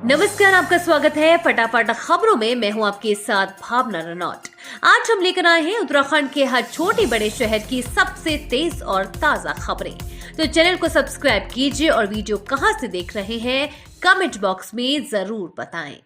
नमस्कार, आपका स्वागत है फटाफट खबरों में। मैं हूं आपके साथ भावना रनौत। आज हम लेकर आए हैं उत्तराखंड के हर छोटे बड़े शहर की सबसे तेज और ताजा खबरें। तो चैनल को सब्सक्राइब कीजिए और वीडियो कहां से देख रहे हैं कमेंट बॉक्स में जरूर बताएं।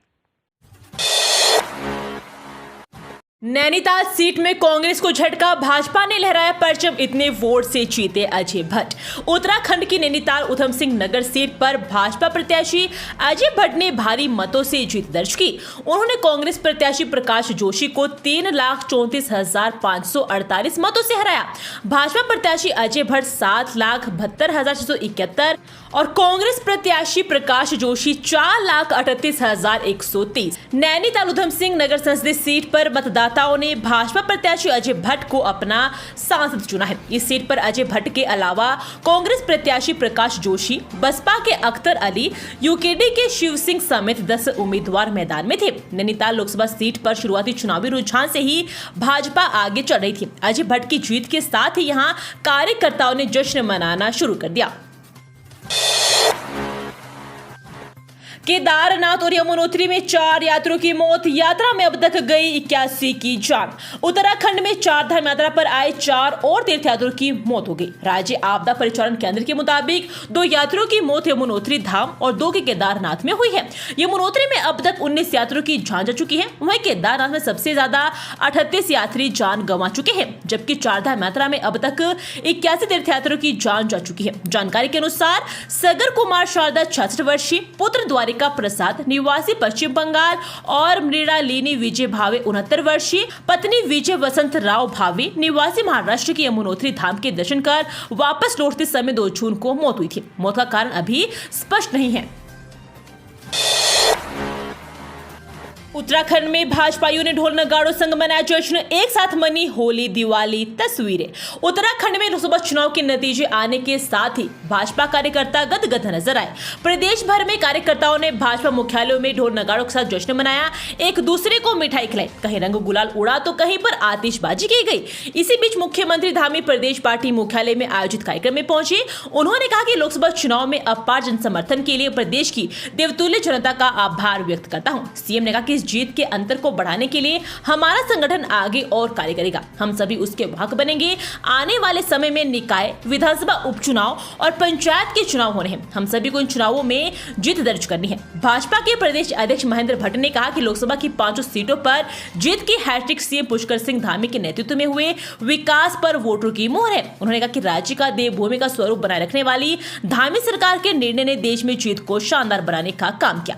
नैनीताल सीट में कांग्रेस को झटका, भाजपा ने लहराया परचम, इतने वोट से जीते अजय भट्ट। उत्तराखंड की नैनीताल उधम सिंह नगर सीट पर भाजपा प्रत्याशी अजय भट्ट ने भारी मतों से जीत दर्ज की। उन्होंने कांग्रेस प्रत्याशी प्रकाश जोशी को 3,34,548 मतों से हराया। भाजपा प्रत्याशी अजय भट्ट 7,72,671 और कांग्रेस प्रत्याशी प्रकाश जोशी 4,38,130। नैनीताल उधम सिंह नगर संसदीय सीट पर मतदाताओं ने भाजपा प्रत्याशी अजय भट्ट को अपना सांसद चुना है। इस सीट पर अजय भट्ट के अलावा कांग्रेस प्रत्याशी प्रकाश जोशी, बसपा के अख्तर अली, यूकेडी के शिव सिंह समेत 10 उम्मीदवार मैदान में थे। नैनीताल लोकसभा सीट पर शुरुआती चुनावी रुझान से ही भाजपा आगे चल रही थी। अजय भट्ट की जीत के साथ ही यहां कार्यकर्ताओं ने जश्न मनाना शुरू कर दिया। केदारनाथ और यमुनोत्री में 4 यात्रियों की मौत, यात्रा में अब तक गई 81 की जान। उत्तराखंड में 4 धाम यात्रा पर आए 4 और तीर्थयात्रियों की मौत हो गई। राज्य आपदा परिचालन केंद्र के मुताबिक 2 यात्रियों की मौत यमुनोत्री धाम और 2 के केदारनाथ में हुई है। यमुनोत्री में अब तक 19 यात्रियों की जान जा चुकी है। वहीं केदारनाथ में सबसे ज्यादा 38 यात्री जान गंवा चुके हैं, जबकि 4 धाम यात्रा में अब तक 81 तीर्थयात्रियों की जान जा चुकी है। जानकारी के अनुसार सगर कुमार शारदा 66 वर्षीय, पुत्र द्वारिका प्रसाद निवासी पश्चिम बंगाल और मृणालिनी विजय भावे 69 वर्षीय, पत्नी विजय वसंत राव भावे निवासी महाराष्ट्र के यमुनोत्री धाम के दर्शन कर वापस लौटते समय 2 जून को मौत हुई थी। मौत का कारण अभी स्पष्ट नहीं है। उत्तराखंड में भाजपाइयों ने ढोल नगाड़ों संग मनाया जश्न, एक साथ मनी होली दिवाली तस्वीरें। उत्तराखंड में लोकसभा चुनाव के नतीजे आने के साथ ही भाजपा कार्यकर्ता गदगद नजर आए। प्रदेश भर में कार्यकर्ताओं ने भाजपा मुख्यालयों में ढोल नगाड़ों के साथ जश्न मनाया, एक दूसरे को मिठाई खिलाई, कहीं रंग गुलाल उड़ा तो कहीं पर आतिशबाजी की गई। इसी बीच मुख्यमंत्री धामी प्रदेश पार्टी मुख्यालय में आयोजित कार्यक्रम में पहुंचे। उन्होंने कहा कि लोकसभा चुनाव में अपार जन समर्थन के लिए प्रदेश की देवतुल्य जनता का आभार व्यक्त करता हूँ। सीएम ने कहा कि जीत के अंतर को बढ़ाने के लिए हमारा संगठन आगे और कार्य करेगा। हम सभी उसके वाहक बनेंगे। आने वाले समय में निकाय, विधानसभा उपचुनाव और पंचायत के चुनाव होने हैं। हम सभी को इन चुनावों में जीत दर्ज करनी है। भाजपा के प्रदेश अध्यक्ष महेंद्र भट्ट ने कहा कि लोकसभा की 5 सीटों पर जीत की हैट्रिक सीएम पुष्कर सिंह धामी के नेतृत्व में हुए विकास पर वोटरों की मोहर है। उन्होंने कहा कि राज्य का देवभूमि का स्वरूप बनाए रखने वाली धामी सरकार के निर्णय ने देश में जीत को शानदार बनाने का काम किया।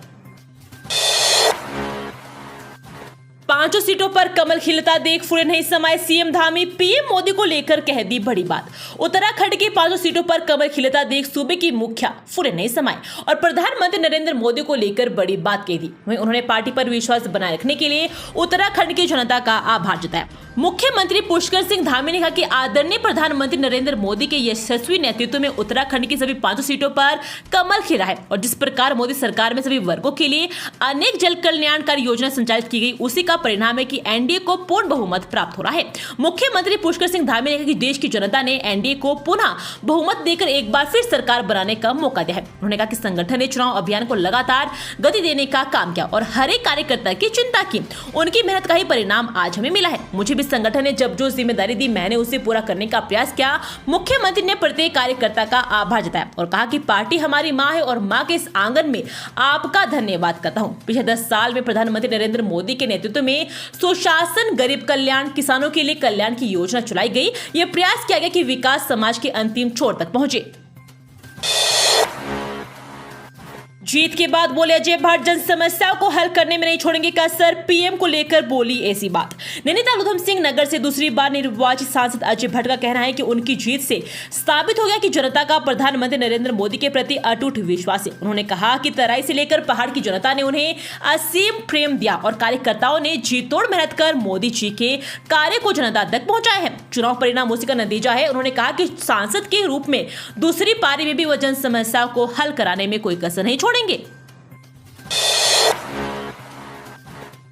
5 सीटों पर कमल खिलता देख फूले नहीं समाये सीएम धामी, पीएम मोदी को लेकर कह दी बड़ी बात। उत्तराखंड की 5 सीटों पर कमल खिलता देख सूबे की मुखिया फूले नहीं समाये और प्रधानमंत्री नरेंद्र मोदी को लेकर बड़ी बात कह दी। वहीं उन्होंने पार्टी पर विश्वास बनाए रखने के लिए उत्तराखंड की जनता का आभार जताया। मुख्यमंत्री पुष्कर सिंह धामी ने कहा कि आदरणीय प्रधानमंत्री नरेंद्र मोदी के यशस्वी नेतृत्व में उत्तराखंड की सभी 5 सीटों पर कमल खिला है और जिस प्रकार मोदी सरकार में सभी वर्गों के लिए अनेक जन कल्याणकारी योजना संचालित की गई, उसी का परिणाम है कि एनडीए को पूर्ण बहुमत प्राप्त हो रहा है। मुख्यमंत्री पुष्कर सिंह धामी ने कहा कि देश की जनता ने एनडीए को पुनः बहुमत देकर एक बार फिर सरकार बनाने का मौका दिया है। उन्होंने कहा कि संगठन ने चुनाव अभियान को लगातार गति देने का काम किया और हर एक कार्यकर्ता की चिंता की। उनकी मेहनत का ही परिणाम आज हमें मिला है। मुझे भी संगठन ने जब जो जिम्मेदारी दी, मैंने उसे पूरा करने का प्रयास किया। मुख्यमंत्री ने प्रत्येक कार्यकर्ता का आभार जताया और कहा कि पार्टी हमारी मां है और मां के इस आंगन में आपका धन्यवाद करता हूं। पिछले 10 साल में प्रधानमंत्री नरेंद्र मोदी के नेतृत्व में सुशासन, गरीब कल्याण, किसानों के लिए कल्याण की योजना चलाई गई। यह प्रयास किया गया कि विकास समाज के अंतिम छोर तक पहुंचे। जीत के बाद बोले अजय भट्ट, जन समस्याओं को हल करने में नहीं छोड़ेंगे कसर, पीएम को लेकर बोली ऐसी बात। नैनीताल उधम सिंह नगर से दूसरी बार निर्वाचित सांसद अजय भट्ट का कहना है कि उनकी जीत से साबित हो गया कि जनता का प्रधानमंत्री नरेंद्र मोदी के प्रति अटूट विश्वास है। उन्होंने कहा कि तराई से लेकर पहाड़ की जनता ने उन्हें असीम प्रेम दिया और कार्यकर्ताओं ने जी तोड़ मेहनत कर मोदी जी के कार्य को जनता तक पहुंचाया है। चुनाव परिणाम उसी का नतीजा है। उन्होंने कहा कि सांसद के रूप में दूसरी पारी में भी वह जन समस्याओं को हल कराने में कोई कसर नहीं छोड़ेंगे।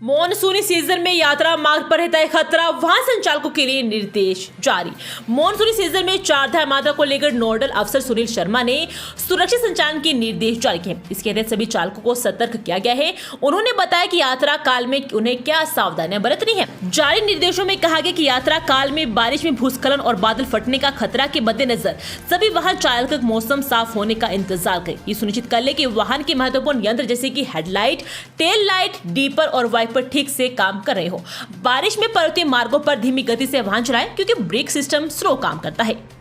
मॉनसूनी सीजन में यात्रा मार्ग पर रहता है खतरा, वाहन संचालकों के लिए निर्देश जारी। मॉनसूनी सीजन में चारधाम यात्रा को लेकर नोडल अफसर सुनील शर्मा ने सुरक्षित संचालन के निर्देश जारी किए। इसके तहत सभी चालकों को सतर्क किया गया है। उन्होंने बताया कि यात्रा काल में उन्हें क्या सावधानियां बरतनी है। जारी निर्देशों में कहा गया कि यात्रा काल में बारिश में भूस्खलन और बादल फटने का खतरा के मद्देनजर सभी वाहन चालक मौसम साफ होने का इंतजार करें। ये सुनिश्चित कर ले कि वाहन के महत्वपूर्ण यंत्र जैसे कि हेडलाइट, टेल लाइट, डीपर और वाइपर ठीक से काम कर रहे हो। बारिश में पर्वतीय मार्गों पर धीमी गति से वाहन चलाएं क्योंकि ब्रेक सिस्टम स्लो काम करता है।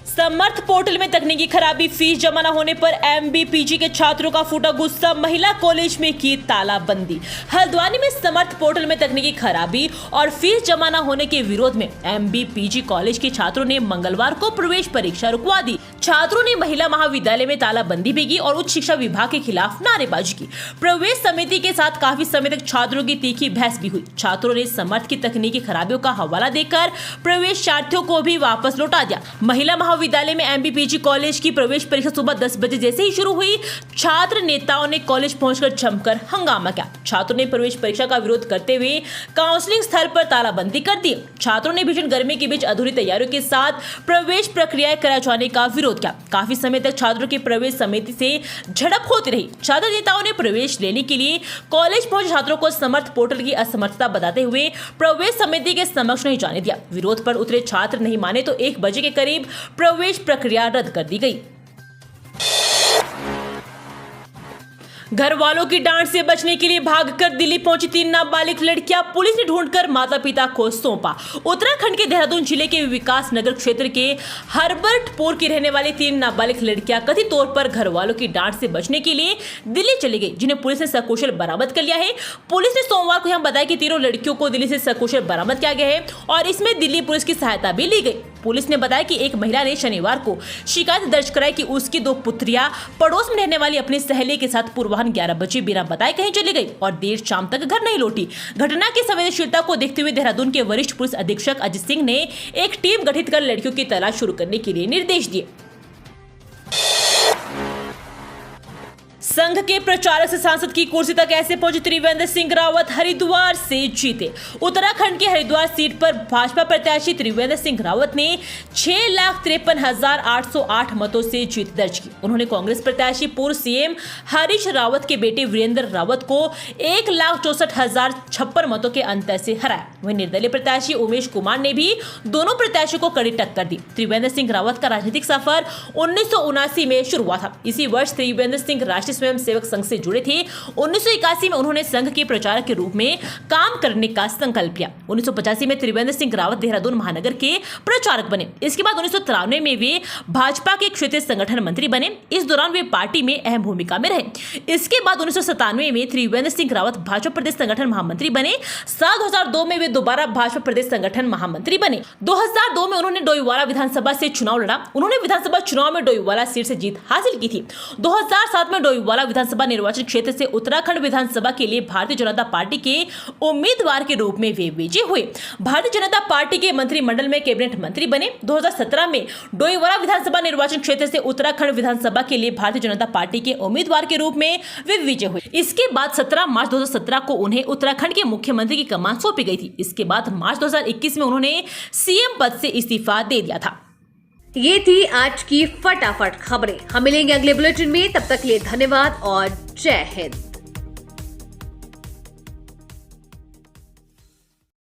समर्थ पोर्टल में तकनीकी खराबी, फीस जमा न होने पर एमबीपीजी के छात्रों का फूटा गुस्सा, महिला कॉलेज में की तालाबंदी। हल्द्वानी में समर्थ पोर्टल में तकनीकी खराबी और फीस जमा न होने के विरोध में एमबीपीजी कॉलेज के छात्रों ने मंगलवार को प्रवेश परीक्षा रुकवा दी। छात्रों ने महिला महाविद्यालय में तालाबंदी भी की और उच्च शिक्षा विभाग के खिलाफ नारेबाजी की। प्रवेश समिति के साथ काफी समय तक छात्रों की तीखी बहस भी हुई। छात्रों ने समर्थ की तकनीकी खराबियों का हवाला देकर प्रवेशार्थियों को भी वापस लौटा दिया। महिला महाविद्यालय में एमबीपीजी कॉलेज की प्रवेश परीक्षा सुबह 10 बजे जैसे ही शुरू हुई, छात्र नेताओं ने कॉलेज पहुंचकर जमकर हंगामा किया। छात्रों ने प्रवेश परीक्षा का विरोध करते हुए काउंसलिंग स्थल पर तालाबंदी कर दी। छात्रों ने भीषण गर्मी के बीच अधूरी तैयारियों के साथ प्रवेश प्रक्रिया कराए जाने का विरोध किया। काफी समय तक छात्रों की प्रवेश समिति से झड़प होती रही। छात्र नेताओं ने प्रवेश लेने के लिए कॉलेज पहुंचे छात्रों को समर्थ पोर्टल की असमर्थता बताते हुए प्रवेश समिति के समक्ष नहीं जाने दिया। विरोध पर उतरे छात्र नहीं माने तो 1 बजे के करीब प्रवेश प्रक्रिया रद्द कर दी गई। घर वालों की डांट से बचने के लिए भागकर दिल्ली पहुंची 3 नाबालिग लड़कियां, पुलिस ने ढूंढकर माता पिता को सौंपा। उत्तराखंड के देहरादून जिले के विकास नगर क्षेत्र के हर्बर्टपुर की रहने वाली 3 नाबालिग लड़कियां कथित तौर पर घर वालों की डांट से बचने के लिए दिल्ली चली गई, जिन्हें पुलिस ने सकुशल बरामद कर लिया है। पुलिस ने सोमवार को यहां बताया कि तीनों लड़कियों को दिल्ली से सकुशल बरामद किया गया है और इसमें दिल्ली पुलिस की सहायता भी ली गई। पुलिस ने बताया कि एक महिला ने शनिवार को शिकायत दर्ज कराई कि उसकी 2 पुत्रियां पड़ोस में रहने वाली अपनी सहेली के साथ पूर्वाह्न 11 बजे बिना बताए कहीं चली गई और देर शाम तक घर नहीं लौटी। घटना की संवेदनशीलता को देखते हुए देहरादून के वरिष्ठ पुलिस अधीक्षक अजित सिंह ने एक टीम गठित कर लड़कियों की तलाश शुरू करने के लिए निर्देश दिए। संघ के प्रचारक से सांसद की कुर्सी तक ऐसे पहुंचे त्रिवेंद्र सिंह रावत, हरिद्वार से जीते। उत्तराखंड के हरिद्वार सीट पर भाजपा प्रत्याशी त्रिवेंद्र सिंह रावत ने 6,53,808 मतों से जीत दर्ज की। उन्होंने कांग्रेस प्रत्याशी पूर्व सीएम हरीश रावत के बेटे वीरेंद्र रावत को 1,64,056 मतों के अंतर से हराया। वहीं निर्दलीय प्रत्याशी उमेश कुमार ने भी दोनों प्रत्याशियों को कड़ी टक्कर दी। त्रिवेंद्र सिंह रावत का राजनीतिक सफर 1979 में शुरू हुआ था। इसी वर्ष त्रिवेंद्र सिंह राष्ट्रीय स्वयं सेवक संघ से जुड़े थे। 1981 में उन्होंने संघ के प्रचारक के रूप में काम करने का संकल्प लिया। 1985 में त्रिवेंद्र सिंह रावत देहरादून महानगर के प्रचारक बने। इसके बाद 1993 में वे भाजपा के क्षेत्रीय संगठन मंत्री बने। इस दौरान वे पार्टी में अहम भूमिका में रहे। इसके बाद 1997 में त्रिवेंद्र सिंह रावत भाजपा प्रदेश संगठन महामंत्री बने। साल 2002 में वे दोबारा भाजपा प्रदेश संगठन महामंत्री बने। 2002 में उन्होंने डोईवाला विधानसभा से चुनाव लड़ा। उन्होंने विधानसभा चुनाव में डोईवाला सीट से जीत हासिल की थी। 2007 में डोईवाला विधानसभा निर्वाचन क्षेत्र से उत्तराखंड विधानसभा के लिए भारतीय जनता पार्टी के उम्मीदवार के रूप में वे विजयी हुए। भारतीय जनता पार्टी के मंत्रिमंडल में कैबिनेट मंत्री बने। 2017 में डोईवाला विधानसभा निर्वाचन क्षेत्र से उत्तराखंड विधानसभा के लिए भारतीय जनता पार्टी के उम्मीदवार के रूप में वे विजयी हुए। इसके बाद 17 मार्च 2017 को उन्हें उत्तराखंड के मुख्यमंत्री की कमान सौंपी गई थी। इसके बाद मार्च 2021 में उन्होंने सीएम पद से इस्तीफा दे दिया था। ये थी आज की फटाफट खबरें। हम मिलेंगे अगले बुलेटिन में, तब तक के लिए धन्यवाद और जय हिंद।